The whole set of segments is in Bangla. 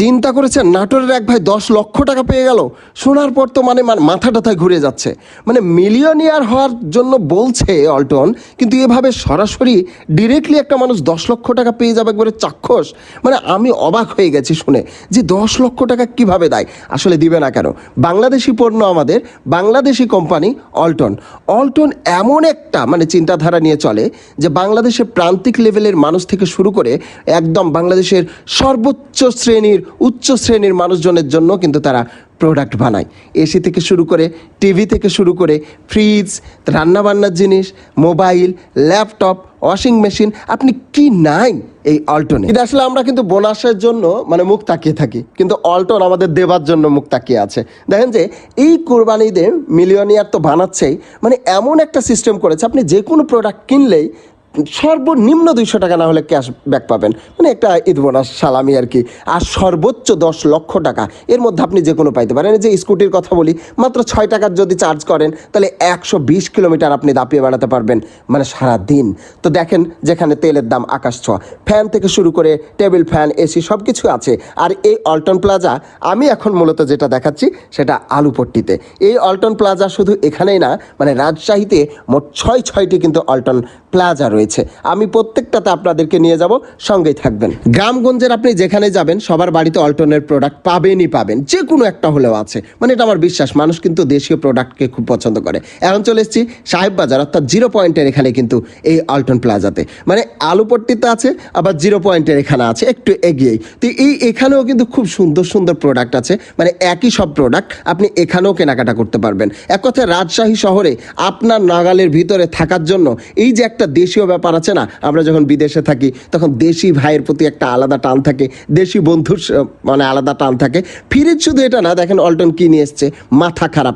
চিন্তা করেছেন নাটোরের এক ভাই 10 লক্ষ টাকা পেয়ে গেল। শোনার পর তো মাথা টাথায় ঘুরে যাচ্ছে। মিলিয়নিয়ার হওয়ার জন্য বলছে অল্টন, কিন্তু এভাবে সরাসরি ডিরেক্টলি একটা মানুষ 10 লক্ষ টাকা পেয়ে যাবে একবারে চাক্ষুষ। আমি অবাক হয়ে গেছি শুনে যে 10 লক্ষ টাকা কিভাবে দেয়। আসলে দিবে না কেন? বাংলাদেশি পণ্য, আমাদের বাংলাদেশি কোম্পানি অল্টন। অল্টন এমন একটা চিন্তাধারা নিয়ে চলে যে বাংলাদেশের প্রান্তিক লেভেলের মানুষ থেকে শুরু করে একদম বাংলাদেশের সর্বোচ্চ শ্রেণীর, উচ্চ শ্রেণীর মানুষজনের জন্য কিন্তু তারা প্রোডাক্ট বানায়। এসি থেকে শুরু করে, টিভি থেকে শুরু করে, ফ্রিজ, রান্নাবান্নার জিনিস, মোবাইল, ল্যাপটপ, ওয়াশিং মেশিন, আপনি কি নাই এই অল্টনে। এটা আসলে আমরা কিন্তু বোনাসের জন্য মুখ তাকিয়ে থাকি, কিন্তু অল্টন আমাদের দেবার জন্য মুখ তাকিয়ে আছে। দেখেন যে এই কোরবানিদের মিলিয়নিয়ার তো বানাচ্ছেই, এমন একটা সিস্টেম করেছে আপনি যে কোনো প্রোডাক্ট কিনলেই সর্বনিম্ন 200 টাকা না হলে ক্যাশ ব্যাক পাবেন, একটা ঈদ বোনাস সালামি আর কি। আর সর্বোচ্চ 10 লক্ষ টাকা এর মধ্যে আপনি যে কোনো পাইতে পারেন। যে স্কুটির কথা বলি, মাত্র 6 টাকার যদি চার্জ করেন তাহলে 120 কিলোমিটার আপনি দাপিয়ে বেড়াতে পারবেন সারা দিন। তো দেখেন, যেখানে তেলের দাম আকাশ ছোঁয়া, ফ্যান থেকে শুরু করে টেবিল ফ্যান, এসি সব কিছু আছে। আর এই অল্টন প্লাজা আমি এখন মূলত যেটা দেখাচ্ছি সেটা আলুপট্টিতে। এই অল্টন প্লাজা শুধু এখানেই না, রাজশাহীতে মোট 6টি কিন্তু অল্টন প্লাজা রয়েছে। আমি প্রত্যেকটাতে আপনাদেরকে নিয়ে যাব, সঙ্গেই থাকবেন। গ্রামগঞ্জের আপনি যেখানে যাবেন সবার বাড়িতে অল্টনের প্রোডাক্ট পাবেন, যে কোনো একটা হলেও আছে। এটা আমার বিশ্বাস, মানুষ কিন্তু দেশীয় প্রোডাক্টকে খুব পছন্দ করে। এখন চলে এসেছি সাহেব বাজার, অর্থাৎ 0 পয়েন্টের এখানে কিন্তু এই অল্টন প্লাজাতে। আলুপট্টিতে আছে, আবার 0 পয়েন্টের এখানে আছে একটু এগিয়েই। তো এখানেও কিন্তু খুব সুন্দর সুন্দর প্রোডাক্ট আছে। একই সব প্রোডাক্ট আপনি এখানেও কেনাকাটা করতে পারবেন। এক কথায় রাজশাহী শহরে আপনার নাগালের ভিতরে থাকার জন্য এই যে একটা দেশীয় ব্যাপার আছে না, আমরা যখন বিদেশে থাকি তখন দেশি ভাইয়ের প্রতি একটা আলাদা টান থাকে, দেশি বন্ধুর আলাদা টান থাকে। ফ্রিজ শুধু এটা না, দেখেন অল্টন কি নিয়ে এসছে, মাথা খারাপ।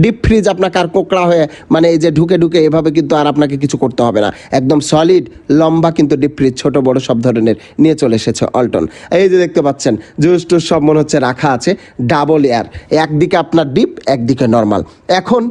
ডিপ ফ্রিজ আপনার কার কোকড়া হয়ে এই যে ঢুকে এভাবে কিন্তু আর আপনাকে কিছু করতে হবে না। একদম সলিড লম্বা কিন্তু ডিপ ফ্রিজ, ছোট বড় সব ধরনের নিয়ে চলে এসেছে অল্টন। এই যে দেখতে পাচ্ছেন জুস টুস সব মনে হচ্ছে রাখা আছে, ডাবল এয়ার, একদিকে আপনার ডিপ, একদিকে নর্মাল। এখন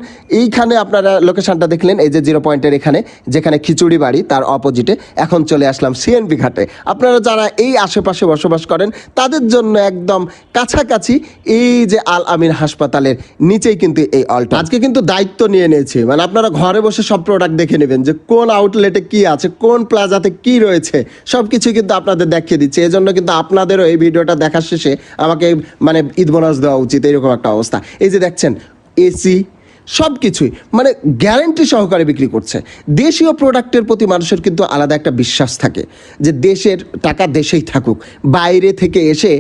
এইখানে আপনারা লোকেশনটা দেখলেন, এই যে 0 পয়েন্টের এখানে, যেখানে খিচুড়ি বাড়ি তার অপোজিটে। এখন চলে আসলাম সিএনবি ঘাটে। আপনারা যারা এই আশেপাশে বসবাস করেন তাদের জন্য একদম কাছাকাছি এই যে আল আমিন হাসপাতালের নিচেই কিন্তু এই অল্টন। আজকে কিন্তু দায়িত্ব নিয়ে নিয়েছি, আপনারা ঘরে বসে সব প্রোডাক্ট দেখে নেবেন যে কোন আউটলেটে কি আছে, কোন প্লাজাতে কি রয়েছে, সব কিছু কিন্তু আপনাদের দেখিয়ে দিচ্ছে। এই জন্য কিন্তু আপনাদেরও এই ভিডিওটা দেখার শেষে আমাকে ঈদ বোনাস দেওয়া উচিত, এরকম একটা অবস্থা। এই যে দেখছেন এসি, সব কিছুই গ্যারান্টি সহকারে বিক্রি করছে। দেশীয় প্রোডাক্টের প্রতি মানুষের কিন্তু আলাদা একটা বিশ্বাস থাকে যে দেশের টাকা দেশেই থাকুক, বাইরে থেকে এসে